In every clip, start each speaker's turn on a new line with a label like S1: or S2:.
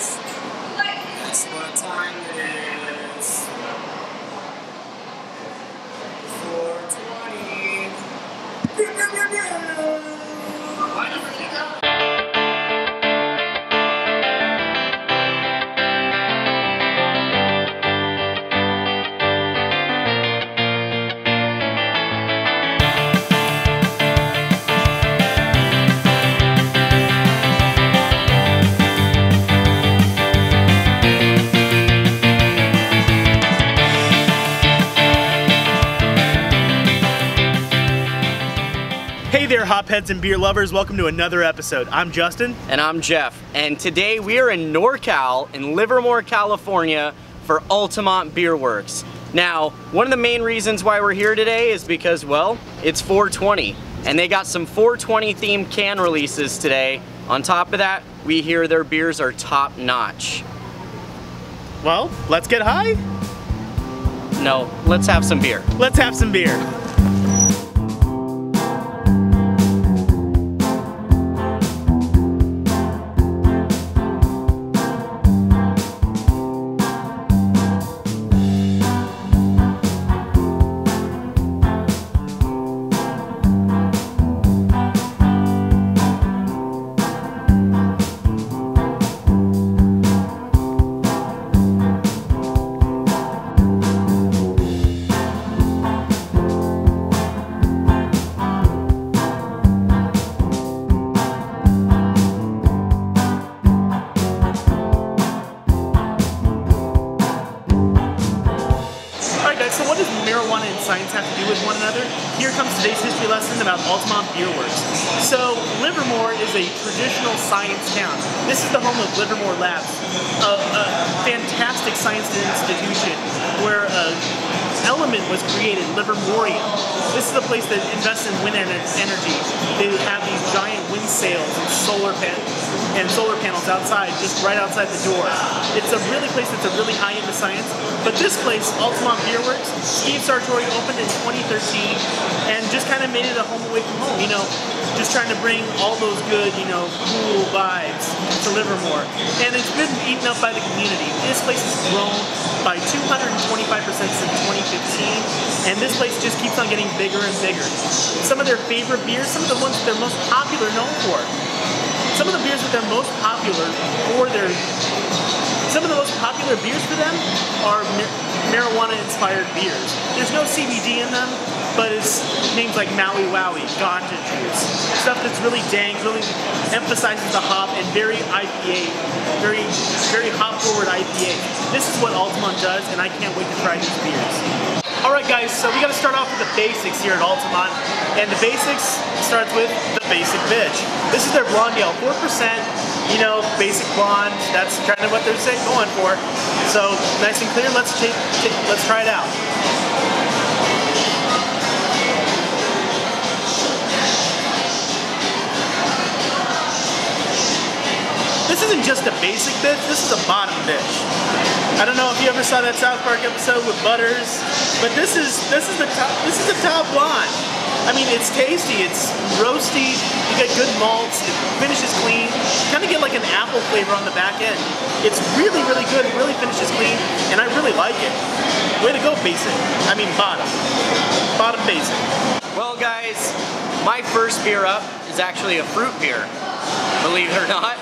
S1: guys. Guess what time it is? 4:20. Why do you think that?
S2: Hey there, hopheads and beer lovers. Welcome to another episode. I'm Justin.
S3: And I'm Jeff. And today we are in NorCal in Livermore, California for Altamont Beer Works. Now, one of the main reasons why we're here today is because, well, it's 420. And they got some 420 themed can releases today. On top of that, we hear their beers are top notch.
S2: Well, let's get high?
S3: No, let's have some beer.
S2: Let's have some beer. So what does marijuana and science have to do with one another? Here comes today's history lesson about Altamont Beer Works. So Livermore is a traditional science town. This is the home of Livermore Labs, a fantastic science institution where an element was created, Livermorium. This is a place that invests in wind energy. They have these giant wind sails and solar panels outside, just right outside the door. It's a really place that's a really high into science. But this place, Altamont Beer Works, Steve Sartori opened in 2013 and just kind of made it a home away from home. You know, just trying to bring all those good, you know, cool vibes to Livermore. And it's been eaten up by the community. This place has grown by 225% since 2015, and this place just keeps on getting bigger and bigger. Some of their favorite beers, some of the ones that they're most popular known for. Some of the beers that they're most popular for some of the most popular beers for them are marijuana-inspired beers. There's no CBD in them, but it's names like Maui Wowie, Ganja Juice, stuff that's really dank, really emphasizes the hop, and very IPA, very hop-forward IPA. This is what Altamont does, and I can't wait to try these beers. Alright guys, so we gotta start off with the basics here at Altamont, and the basics starts with the basic bitch. This is their blonde ale, 4%, you know, basic blonde, that's kind of what they're going for. So, nice and clear, let's try it out. This isn't just a basic bitch, this is a bottom bitch. I don't know if you ever saw that South Park episode with Butters, but this is the top blonde. I mean, it's tasty, it's roasty, you get good malts, it finishes clean. You kind of get like an apple flavor on the back end. It's really, really good, it really finishes clean, and I really like it. Way to go, basic. I mean, bottom. Bottom basic.
S3: Well guys, my first beer up is actually a fruit beer, believe it or not.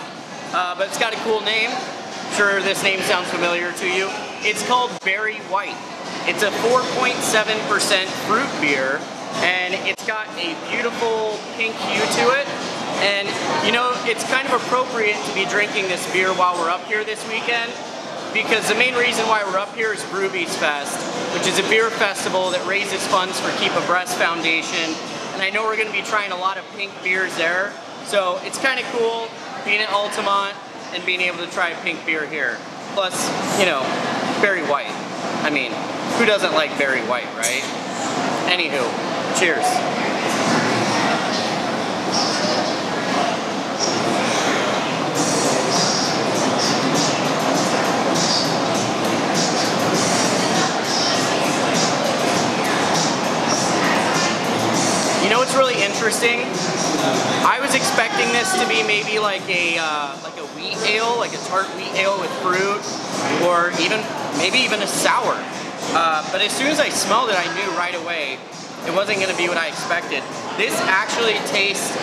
S3: But it's got a cool name. I'm sure this name sounds familiar to you. It's called Berry White. It's a 4.7% fruit beer, and it's got a beautiful pink hue to it. And you know, it's kind of appropriate to be drinking this beer while we're up here this weekend, because the main reason why we're up here is Brewbeats Fest, which is a beer festival that raises funds for Keep Abreast Foundation. And I know we're going to be trying a lot of pink beers there, so it's kind of cool being at Altamont and being able to try a pink beer here. Plus, you know, Berry White. I mean, who doesn't like Berry White, right? Anywho, cheers. You know what's really interesting? I was expecting expecting this to be maybe like a wheat ale, like a tart wheat ale with fruit, or maybe even a sour. But as soon as I smelled it, I knew right away it wasn't going to be what I expected. This actually tastes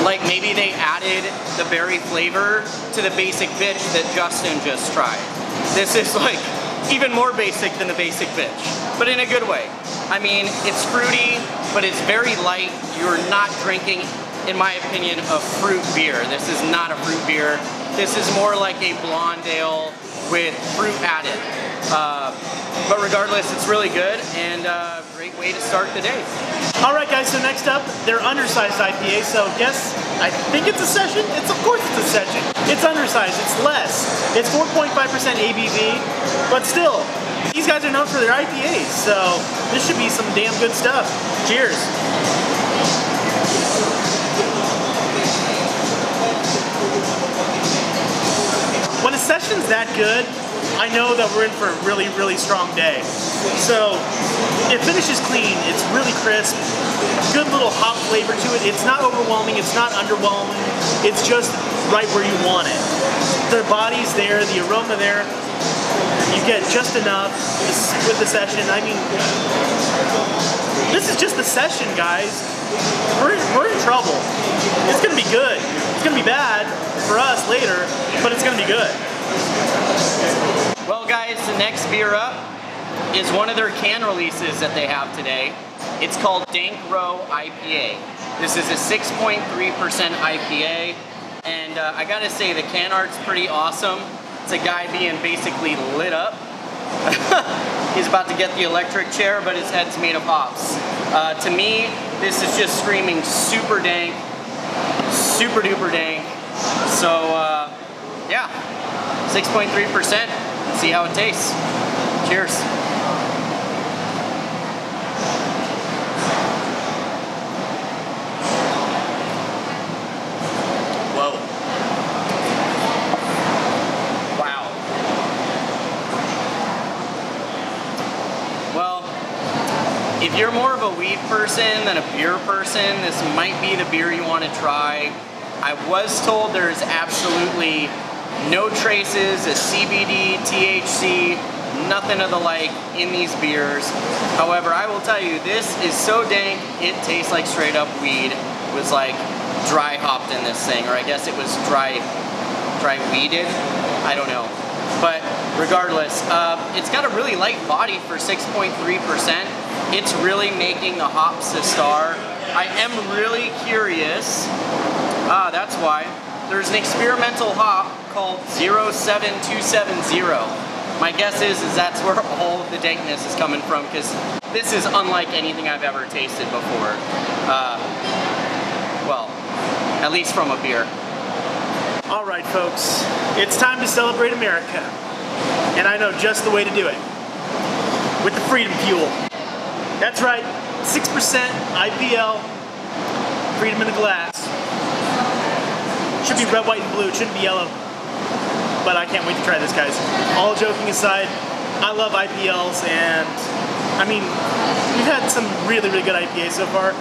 S3: like maybe they added the berry flavor to the basic bitch that Justin just tried. This is like even more basic than the basic bitch, but in a good way. I mean, it's fruity, but it's very light. You're not drinking, in my opinion, a fruit beer. This is not a fruit beer. This is more like a blonde ale with fruit added. But regardless, it's really good and a great way to start the day.
S2: All right, guys, so next up, they're undersized IPA, so guess, I think it's a session? Of course it's a session. It's undersized, it's less. It's 4.5% ABV, but still, these guys are known for their IPAs, so this should be some damn good stuff. Cheers. When a session's that good, I know that we're in for a really, really strong day. So it finishes clean, it's really crisp, good little hop flavor to it. It's not overwhelming, it's not underwhelming, it's just right where you want it. The body's there, the aroma there, you get just enough with the session. I mean, this is just the session, guys. We're in trouble. It's gonna be good. It's gonna be bad for us later, but it's gonna be good.
S3: Well guys, the next beer up is one of their can releases that they have today. It's called Dank IPA. This is a 6.3% IPA, and I gotta say the can art's pretty awesome. It's a guy being basically lit up. He's about to get the electric chair, but his head's made of hops. To me, this is just screaming super dank, super duper dank. So yeah, 6.3%. See how it tastes. Cheers. Whoa. Wow. Well, if you're more of a weed person than a beer person, this might be the beer you want to try. I was told there's absolutely no traces of CBD, THC, nothing of the like in these beers. However, I will tell you, this is so dank, it tastes like straight up weed. It was like dry hopped in this thing, or I guess it was dry weeded. I don't know. But regardless, it's got a really light body for 6.3%. It's really making the hops a star. I am really curious. That's why. There's an experimental hop called 07270. My guess is that's where all of the dankness is coming from, because this is unlike anything I've ever tasted before. Well, at least from a beer.
S2: All right, folks, it's time to celebrate America. And I know just the way to do it. With the Freedom Fuel. That's right, 6% IPL, Freedom in a glass. Should be red, white, and blue. It shouldn't be yellow. But I can't wait to try this, guys. All joking aside, I love IPLs, and I mean, we've had some really, really good IPAs so far.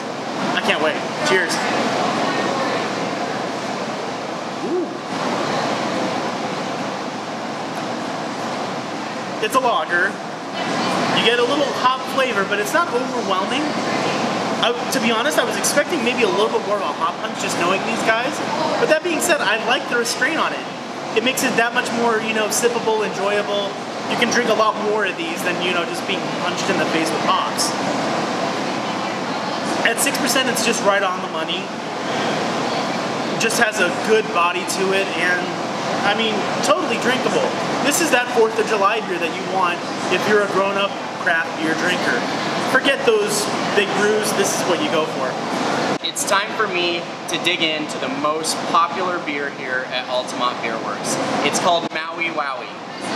S2: I can't wait. Cheers. Ooh. It's a lager. You get a little hop flavor, but it's not overwhelming. To be honest, I was expecting maybe a little bit more of a hop punch just knowing these guys. But that being said, I like the restraint on it. It makes it that much more, sippable, enjoyable. You can drink a lot more of these than, just being punched in the face with hops. At 6%, it's just right on the money. It just has a good body to it, and I mean, totally drinkable. This is that 4th of July beer that you want if you're a grown-up craft beer drinker. Forget those big brews, this is what you go for.
S3: It's time for me to dig into the most popular beer here at Altamont Beer Works. It's called Maui Wowie.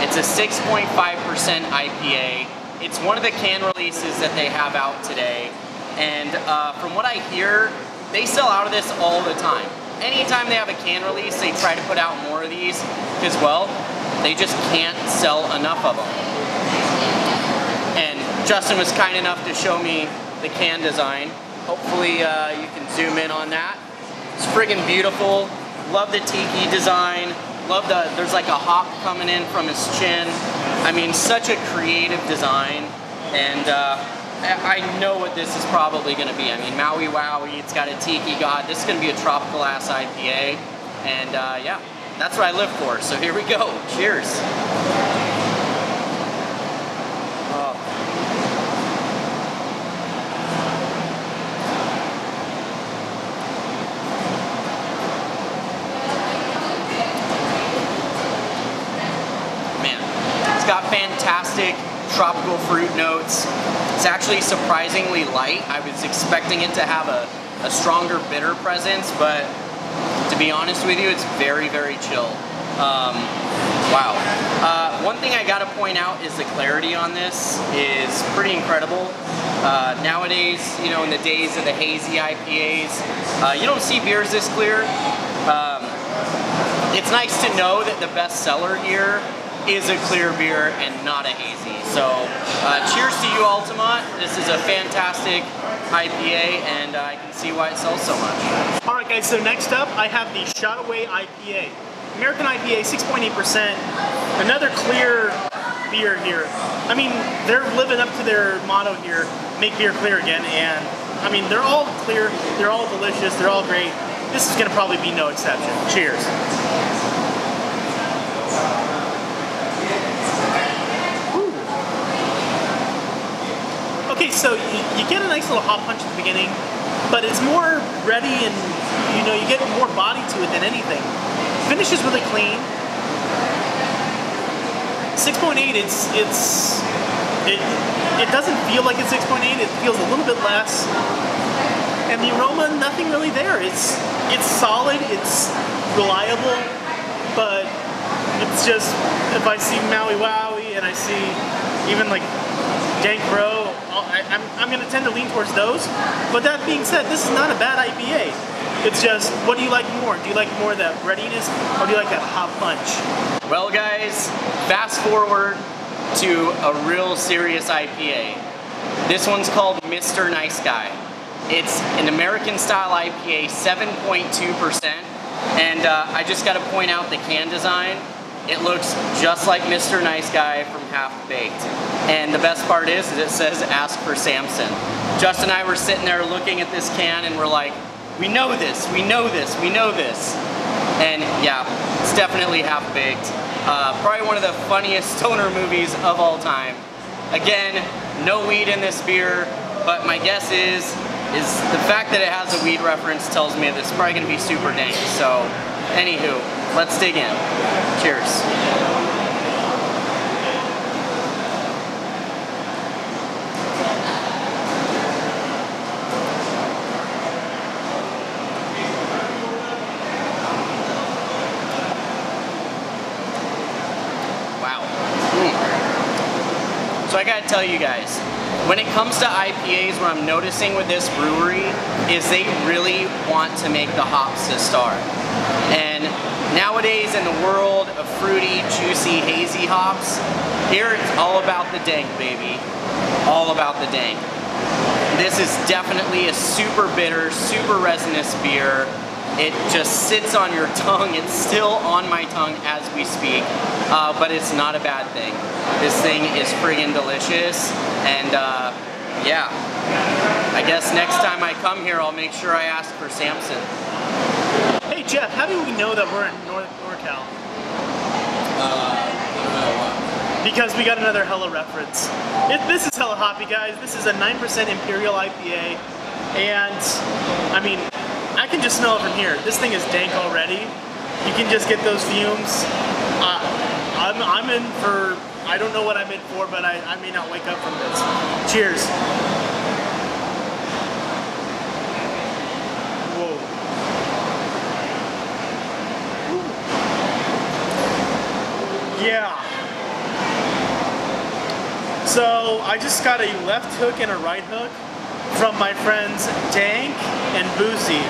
S3: It's a 6.5% IPA. It's one of the can releases that they have out today. And from what I hear, they sell out of this all the time. Anytime they have a can release, they try to put out more of these because, well, they just can't sell enough of them. And Justin was kind enough to show me the can design. Hopefully you can zoom in on that. It's friggin' beautiful. Love the tiki design. Love there's like a hop coming in from his chin. I mean, such a creative design. And I know what this is probably gonna be. I mean, Maui Wowie, it's got a tiki god. This is gonna be a tropical ass IPA. And yeah, that's what I live for. So here we go. Cheers. Got fantastic tropical fruit notes. It's actually surprisingly light. I was expecting it to have a stronger bitter presence, but to be honest with you, it's very, very chill. Wow. One thing I gotta point out is the clarity on this is pretty incredible. Nowadays, you know, in the days of the hazy IPAs, you don't see beers this clear. It's nice to know that the best seller here is a clear beer and not a hazy. So cheers to you, Altamont. This is a fantastic IPA, and I can see why it sells so much.
S2: All right, guys, so next up, I have the Shot Away IPA. American IPA, 6.8%. Another clear beer here. I mean, they're living up to their motto here, make beer clear again, and I mean, they're all clear, they're all delicious, they're all great. This is gonna probably be no exception. Cheers. Okay, so you get a nice little hop punch at the beginning, but it's more ready and, you know, you get more body to it than anything. Finish is really clean. 6.8, it doesn't feel like it's 6.8, it feels a little bit less. And the aroma, nothing really there. It's solid, it's reliable, but it's just, if I see Maui Wowie and I see even like Dank Bro, I'm going to tend to lean towards those. But that being said, this is not a bad IPA. It's just, what do you like more? Do you like more of that breadiness, or do you like that hop punch?
S3: Well, guys, fast forward to a real serious IPA. This one's called Mr. Nice Guy. It's an American style IPA, 7.2%. And I just got to point out the can design. It looks just like Mr. Nice Guy from Half Baked. And the best part is it says, ask for Samson. Justin and I were sitting there looking at this can and we're like, we know this, we know this, we know this. And yeah, it's definitely Half Baked. Probably one of the funniest stoner movies of all time. Again, no weed in this beer, but my guess is the fact that it has a weed reference tells me that it's probably gonna be super dank. So, anywho, let's dig in. Cheers. Wow. So I gotta tell you guys, when it comes to IPAs, what I'm noticing with this brewery is they really want to make the hops the star. And nowadays in the world of fruity, juicy, hazy hops, here it's all about the dank, baby. All about the dank. This is definitely a super bitter, super resinous beer. It just sits on your tongue. It's still on my tongue as we speak, but it's not a bad thing. This thing is friggin' delicious, and yeah, I guess next time I come here, I'll make sure I ask for Samson.
S2: Hey Jeff, how do we know that we're in NorCal? Because we got another hella reference. This is hella hoppy, guys. This is a 9% Imperial IPA, and I mean, I can just smell it from here. This thing is dank already. You can just get those fumes. I'm in for, I don't know what I'm in for, but I may not wake up from this. Cheers. Whoa. Ooh. Yeah. So I just got a left hook and a right hook from my friends Dank and Boozy.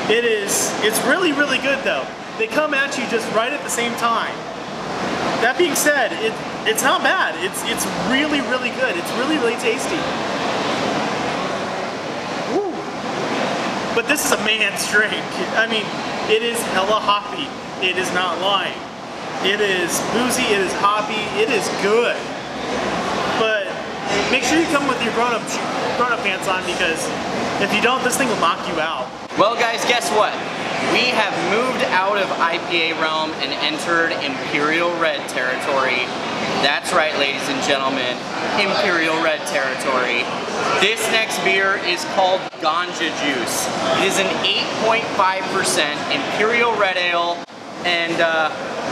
S2: It's really, really good though. They come at you just right at the same time. That being said, it's not bad. It's really, really good. It's really, really tasty. Woo. But this is a man's drink. I mean, it is hella hoppy. It is not lying. It is boozy, it is hoppy, it is good. But make sure you come with your grown-up pants on, because if you don't, this thing will knock you out.
S3: Well guys, guess what? We have moved out of IPA realm and entered Imperial Red territory. That's right, ladies and gentlemen, Imperial Red territory. This next beer is called Ganja Juice. It is an 8.5% Imperial Red Ale, and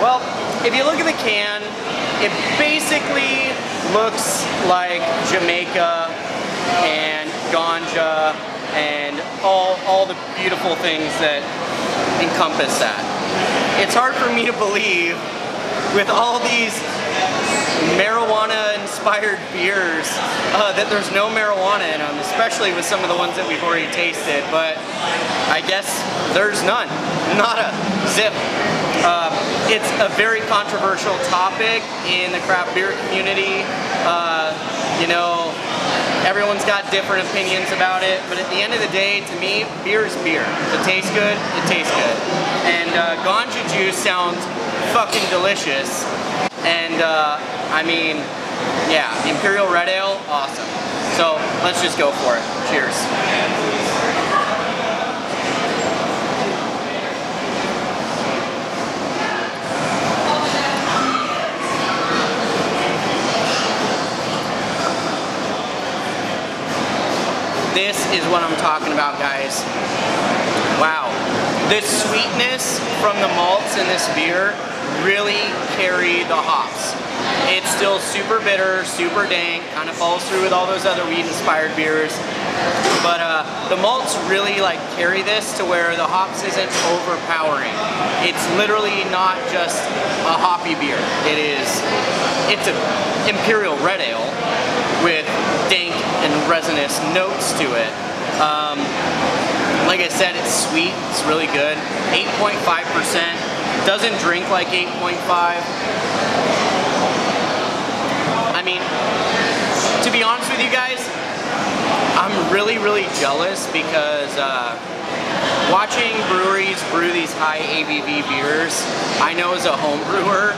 S3: well, if you look at the can, it basically looks like Jamaica and ganja and all the beautiful things that encompass that. It's hard for me to believe, with all these marijuana-inspired beers, that there's no marijuana in them, especially with some of the ones that we've already tasted, but I guess there's none. Nada. Zip. It's a very controversial topic in the craft beer community. You know, everyone's got different opinions about it, but at the end of the day, to me, beer is beer. If it tastes good, it tastes good. And Ganja Juice sounds fucking delicious. And I mean, yeah, Imperial Red Ale, awesome. So let's just go for it. Cheers. This is what I'm talking about, guys. Wow. The sweetness from the malts in this beer really carry the hops. It's still super bitter, super dank, kind of follows through with all those other weed-inspired beers. But the malts really like carry this to where the hops isn't overpowering. It's literally not just a hoppy beer. It's an Imperial Red Ale with dank and resinous notes to it. Like I said, it's sweet, it's really good. 8.5%, doesn't drink like 8.5. I mean, to be honest with you guys, I'm really, really jealous because watching breweries brew these high ABV beers, I know as a home brewer,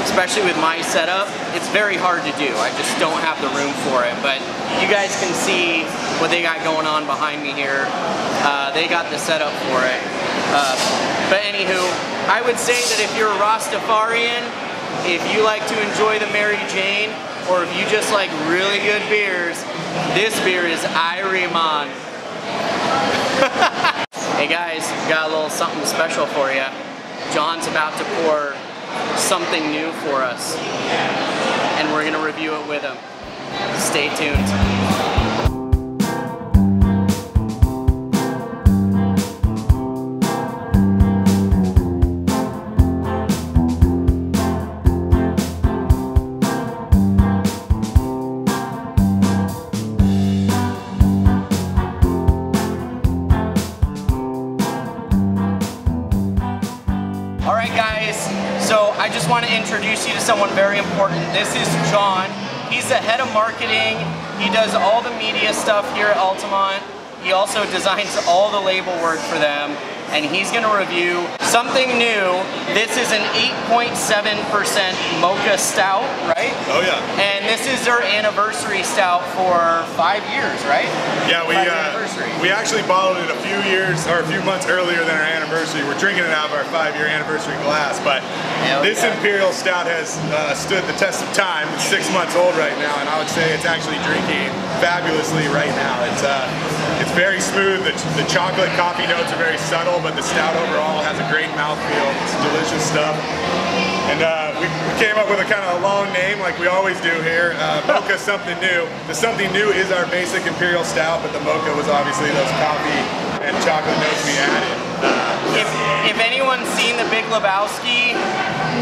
S3: especially with my setup, it's very hard to do. I just don't have the room for it. But you guys can see what they got going on behind me here. They got the setup for it. But anywho, I would say that if you're a Rastafarian, if you like to enjoy the Mary Jane, or if you just like really good beers, this beer is Iriman. Hey guys, got a little something special for you. John's about to pour something new for us, and we're gonna review it with him. Stay tuned. Alright guys, so I just want to introduce you to someone very important. This is John. He's the head of marketing. He does all the media stuff here at Altamont. He also designs all the label work for them. And he's going to review something new. This is an 8.7% mocha stout, right?
S4: Oh yeah.
S3: And this is their anniversary stout for 5 years, right?
S4: Yeah, we actually bottled it a few months earlier than our anniversary. We're drinking it out of our 5-year anniversary glass, but this Imperial Stout has stood the test of time. It's 6 months old right now, and I would say it's actually drinking fabulously right now. It's very smooth. The chocolate coffee notes are very subtle, but the stout overall has a great mouthfeel. It's delicious stuff. And we came up with a kind of a long name like we always do here. Mocha Something New. The Something New is our basic Imperial Stout, but the Mocha was obviously those coffee and chocolate notes we added.
S3: If anyone's seen The Big Lebowski,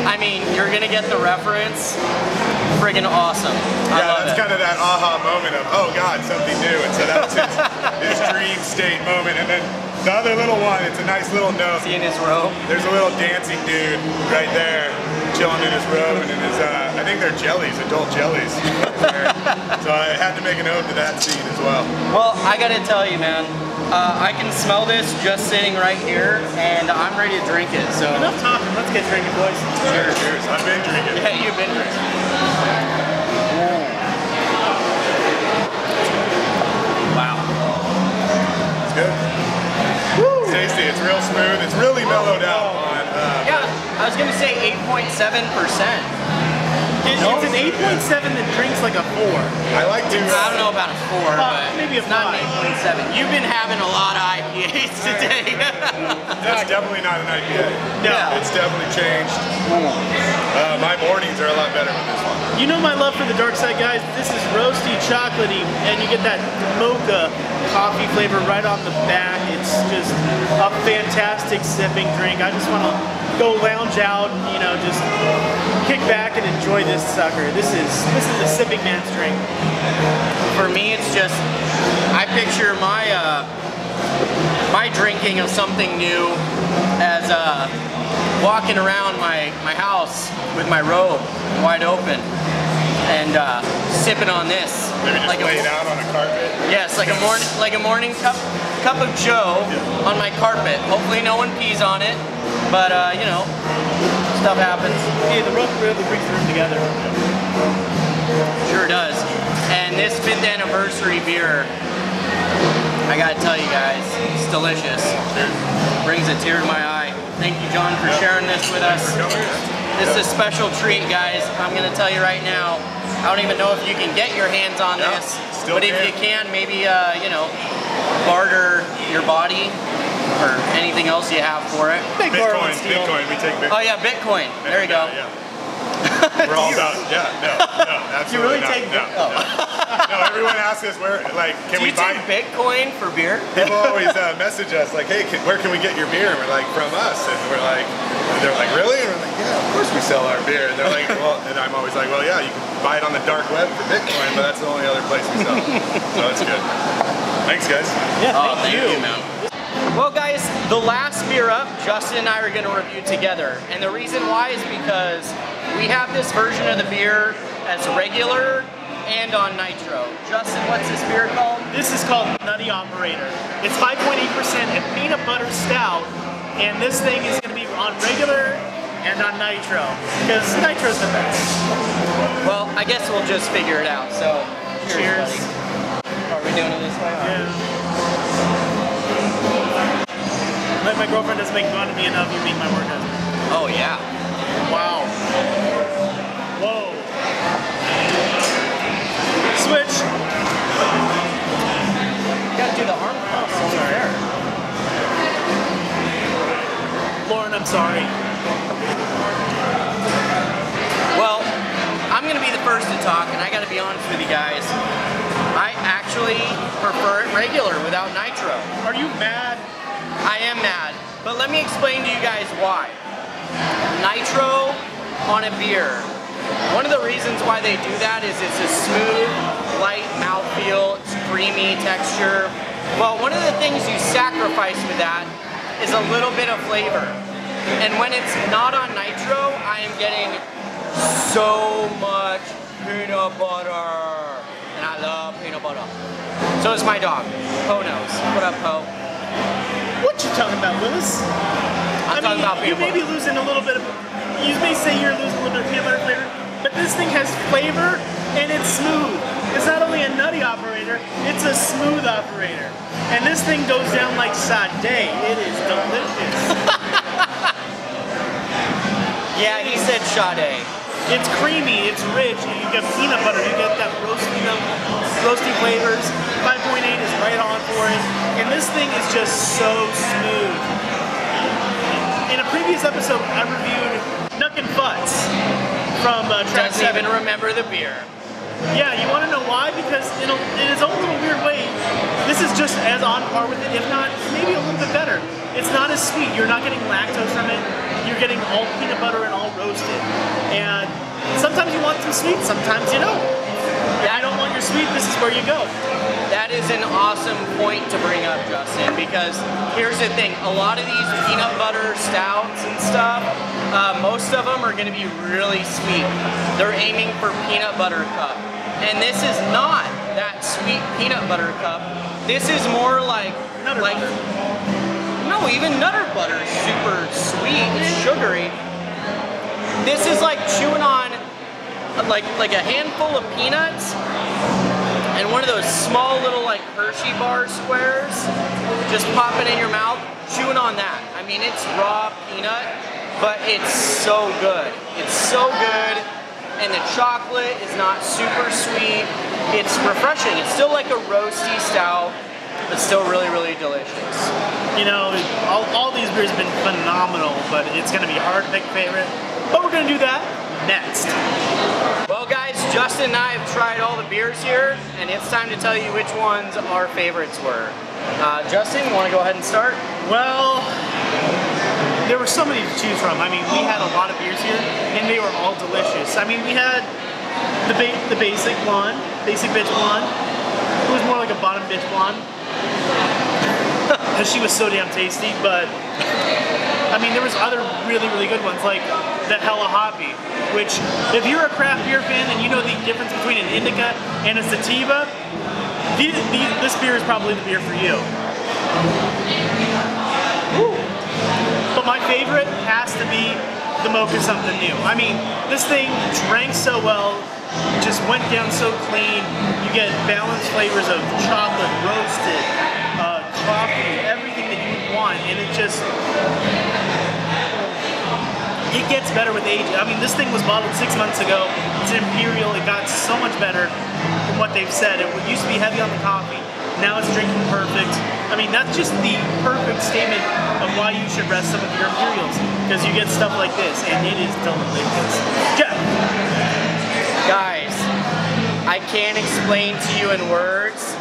S3: I mean, you're gonna get the reference. Friggin' awesome. I love
S4: that's
S3: it.
S4: kind of that aha moment of, oh God, something new. And so that's his dream state moment. And then the other little one, it's a nice little note.
S3: See in his robe?
S4: There's a little dancing dude right there, chilling in his robe and in his, I think they're jellies, adult jellies. So I had to make a note to that scene as well.
S3: Well, I gotta tell you, man, I can smell this just sitting right here, and I'm ready to drink it. So
S2: enough talking. Let's get drinking, boys.
S4: Cheers. Cheers. I've been drinking.
S3: Yeah, you've been drinking. Wow.
S4: It's good. Woo. It's tasty. It's real smooth. It's really mellowed out on.
S3: Yeah, I was gonna say 8.7%.
S2: It's an 8.7 that drinks like a 4.
S4: I like to.
S3: I don't know about a 4, but
S2: maybe a
S3: it's not
S2: 5.
S3: an 8.7. You've been having a lot of IPAs today.
S4: That's definitely not an IPA.
S3: No.
S4: It's definitely changed. My mornings are a lot better with this one.
S2: You know my love for the dark side, guys. This is roasty, chocolatey, and you get that mocha coffee flavor right on the back. It's just a fantastic sipping drink. I just want to go lounge out, you know, just kick back and enjoy this sucker. This is a sipping man's drink.
S3: For me, it's just, I picture my my drinking of something new as walking around my house with my robe wide open and sipping on this.
S4: Maybe just
S3: like
S4: lay it out on a carpet.
S3: Yes, like a morning cup of Joe on my carpet. Hopefully no one pees on it, but you know, stuff happens.
S2: Hey, the rough really brings the room together.
S3: Sure does. And this 5th anniversary beer, I gotta tell you guys, it's delicious. Brings a tear to my eye. Thank you, John, for sharing this with us. This is a special treat, guys. I'm gonna tell you right now, I don't even know if you can get your hands on this, but if you can, maybe, you know, barter your body or anything else you have for it.
S4: Bitcoin, we take Bitcoin.
S3: Oh yeah, Bitcoin. There you go.
S4: Yeah. We're all about it. Yeah, no, absolutely
S2: You really
S4: not.
S2: take
S4: No, everyone asks us where, like, can we buy
S3: Bitcoin for beer?
S4: People always message us like, hey, where can we get your beer? And we're like, from us. And we're like, they're like, really? And we're like, yeah, of course we sell our beer. And they're like, well, and I'm always like, well, yeah, you can buy it on the dark web for Bitcoin, but that's the only other place we sell. So it's good. Thanks, guys.
S2: Yeah,
S3: thank you, man. Well, guys, the last beer up, Justin and I are going to review together. And the reason why is because we have this version of the beer as regular and on nitro. Justin, what's this beer called?
S2: This is called Nutty Operator. It's 5.8% and peanut butter stout, and this thing is going to be on regular and on nitro, because nitro's the best.
S3: Well, I guess we'll just figure it out. So, cheers. Buddy. Are we doing it this way?
S2: Yeah. Like my girlfriend doesn't make fun of me enough, you meet my work husband.
S3: Oh, yeah.
S2: Wow. Whoa. Switch.
S3: You gotta do the arm cross over there.
S2: Lauren, I'm sorry.
S3: Well, I'm gonna be the first to talk, and I gotta be honest with you guys. I actually prefer it regular without nitro.
S2: Are you mad?
S3: I am mad, but let me explain to you guys why. Nitro on a beer, one of the reasons why they do that is it's a smooth, light mouthfeel, it's creamy texture. Well, one of the things you sacrifice with that is a little bit of flavor. And when it's not on nitro, I am getting so much peanut butter. And I love peanut butter. So is my dog. Poe knows. What up, Poe?
S2: What you talking about, Willis?
S3: I'm talking about
S2: you
S3: peanut
S2: may be
S3: butter.
S2: losing a little bit of, you may say you're losing a little bit of peanut butter flavor, but this thing has flavor and it's smooth. It's not only a nutty operator, it's a smooth operator. And this thing goes down like Sade. It is delicious.
S3: Yeah, he said Sade.
S2: It's creamy, it's rich, you get peanut butter, you get that roasty flavors. 5.8 is right on for it. And this thing is just so smooth. In a previous episode, I reviewed Nuck and Butts from Track
S3: Doesn't
S2: 7.
S3: even remember the beer.
S2: Yeah, you want to know why? Because in its own little weird way, this is just as on par with it, if not maybe a little bit better. It's not as sweet. You're not getting lactose from it. You're getting all peanut butter and all roasted. And sometimes you want some sweet, sometimes you don't. If you don't want your sweet, this is where you go.
S3: That is an awesome point to bring up, Justin, because here's the thing. A lot of these peanut butter stouts and stuff, most of them are going to be really sweet. They're aiming for peanut butter cup. And this is not that sweet peanut butter cup. This is more like
S2: Nutter butter.
S3: No, even Nutter butter is super sweet. It's sugary. This is like chewing on like a handful of peanuts and one of those small little like Hershey bar squares. Just pop it in your mouth, chewing on that. I mean, it's raw peanut, but it's so good. It's so good, and the chocolate is not super sweet. It's refreshing. It's still like a roasty stout, but still really, really delicious.
S2: You know, all these beers have been phenomenal, but it's going to be hard to pick a favorite. But we're going to do that next.
S3: Well, guys, Justin and I have tried all the beers here, and it's time to tell you which ones our favorites were. Justin, you want to go ahead and start?
S2: Well, there were so many to choose from. I mean, we had a lot of beers here, and they were all delicious. I mean, we had the basic blonde, basic bitch blonde. It was more like a bottom bitch blonde, because she was so damn tasty. But I mean, there was other really, really good ones, like the Hella Hoppy, which, if you're a craft beer fan and you know the difference between an indica and a sativa, this beer is probably the beer for you. Woo. But my favorite has to be the Mocha Something New. I mean, this thing drank so well, just went down so clean. You get balanced flavors of chocolate, roasted, coffee, everything that you would want, and it just... It gets better with age. I mean, this thing was bottled 6 months ago. It's an Imperial. It got so much better from what they've said. It used to be heavy on the coffee. Now it's drinking perfect. I mean, that's just the perfect statement of why you should rest some of your Imperials, because you get stuff like this, and it is delicious. Jeff!
S3: Guys, I can't explain to you in words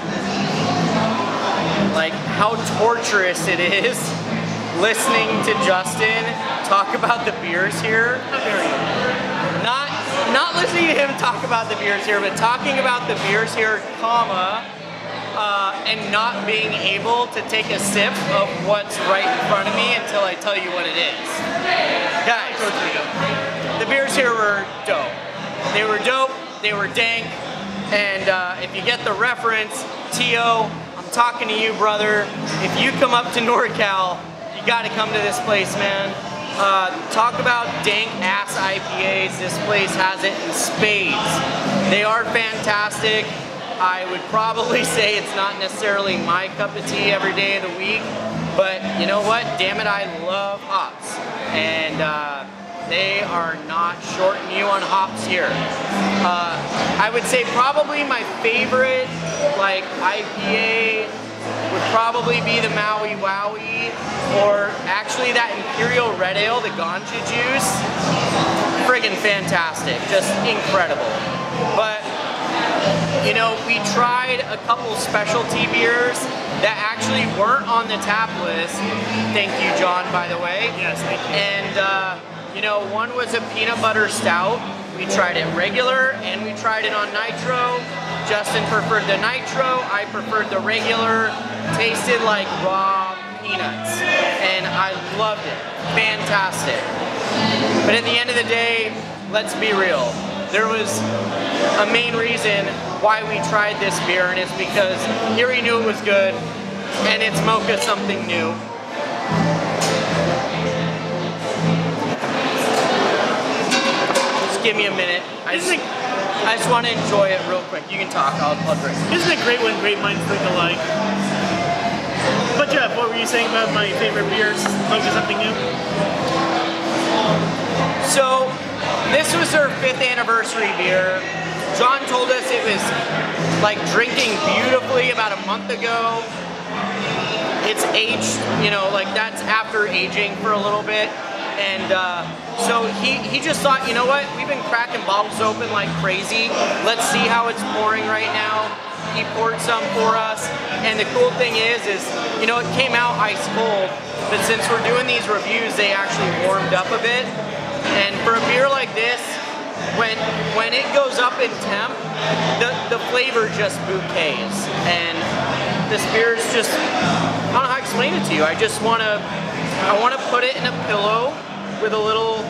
S3: like how torturous it is listening to Justin talk about the beers here.
S2: How dare you?
S3: Not listening to him talk about the beers here, but talking about the beers here, comma, and not being able to take a sip of what's right in front of me until I tell you what it is. Guys, the beers here were dope. They were dope, they were dank, and if you get the reference, T.O., I'm talking to you, brother. If you come up to NorCal, you gotta come to this place, man. Talk about dank ass IPAs. This place has it in spades. They are fantastic. I would probably say it's not necessarily my cup of tea every day of the week, but you know what? Damn it, I love hops. And they are not shorting you on hops here. I would say probably my favorite like IPA would probably be the Maui Wowie, or actually that Imperial Red Ale, the Ganja Juice. Friggin' fantastic, just incredible. But, you know, we tried a couple specialty beers that actually weren't on the tap list. Thank you, John, by the way.
S2: Yes, thank you.
S3: And, you know, one was a peanut butter stout. We tried it regular, and we tried it on nitro. Justin preferred the nitro, I preferred the regular. Tasted like raw peanuts, and I loved it. Fantastic. But at the end of the day, let's be real. There was a main reason why we tried this beer, and it's because Erie knew it was good, and it's Mocha Something New. Just give me a minute. I just want to enjoy it real quick. You can talk, I'll drink.
S2: Isn't it great when great minds think alike? But Jeff, what were you saying about my favorite beers? Mocha Something New?
S3: So, this was their 5th anniversary beer. John told us it was like drinking beautifully about a month ago. It's aged, you know, like that's after aging for a little bit. And so he just thought, you know what, we've been cracking bottles open like crazy. Let's see how it's pouring right now. He poured some for us. And the cool thing is, you know, it came out ice cold, but since we're doing these reviews, they actually warmed up a bit. And for a beer like this, when it goes up in temp, the flavor just bouquets. And this beer is just, I don't know how to explain it to you. I want to put it in a pillow with a little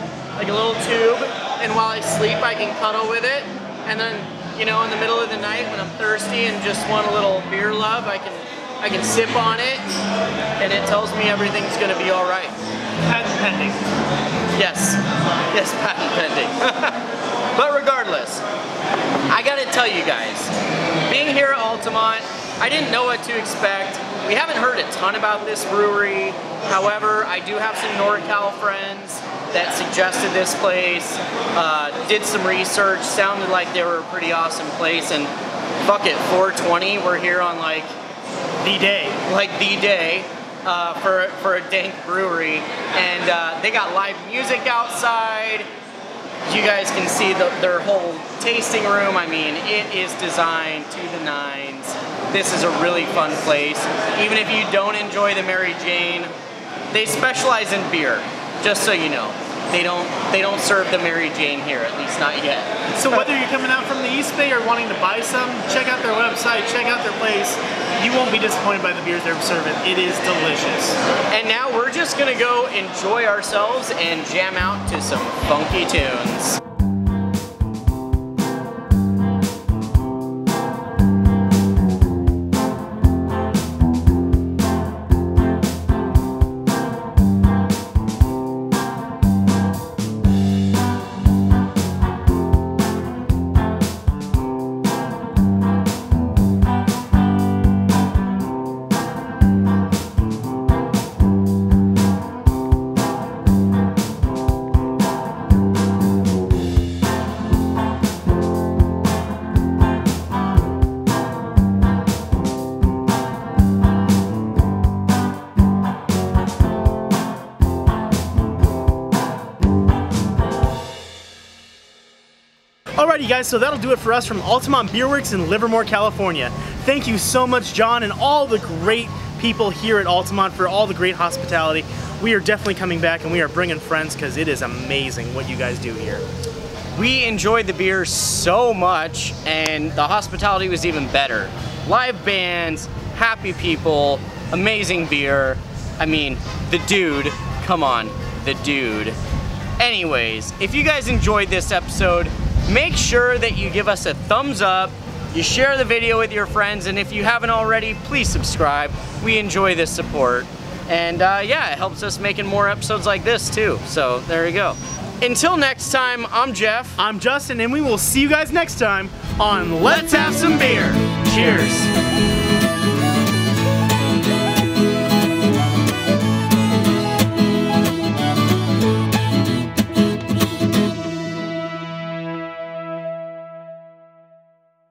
S3: tube, and while I sleep, I can cuddle with it. And then, you know, in the middle of the night when I'm thirsty and just want a little beer love, I can I can sip on it, and it tells me everything's gonna be all right.
S2: Patent pending.
S3: Yes, yes, patent pending. But regardless, I gotta tell you guys, being here at Altamont, I didn't know what to expect. We haven't heard a ton about this brewery. However, I do have some NorCal friends that suggested this place, did some research, sounded like they were a pretty awesome place, and fuck it, 420, we're here on like
S2: the day.
S3: Like the day for a dank brewery, and they got live music outside. You guys can see their whole tasting room. I mean, it is designed to the nines. This is a really fun place. Even if you don't enjoy the Mary Jane, they specialize in beer, just so you know. They don't serve the Mary Jane here, at least not yet.
S2: So whether you're coming out from the East Bay or wanting to buy some, check out their website, check out their place. You won't be disappointed by the beers they're serving. It is delicious.
S3: And now we're just gonna go enjoy ourselves and jam out to some funky tunes.
S2: Alrighty guys, so that'll do it for us from Altamont Beer Works in Livermore, California. Thank you so much, John, and all the great people here at Altamont for all the great hospitality. We are definitely coming back, and we are bringing friends because it is amazing what you guys do here.
S3: We enjoyed the beer so much, and the hospitality was even better. Live bands, happy people, amazing beer. I mean, the dude, come on, the dude. Anyways, if you guys enjoyed this episode, make sure that you give us a thumbs up, you share the video with your friends, and if you haven't already, please subscribe. We enjoy this support. And yeah, it helps us making more episodes like this too. So there you go. Until next time, I'm Jeff.
S2: I'm Justin, and we will see you guys next time on Let's Have Some Beer. Cheers.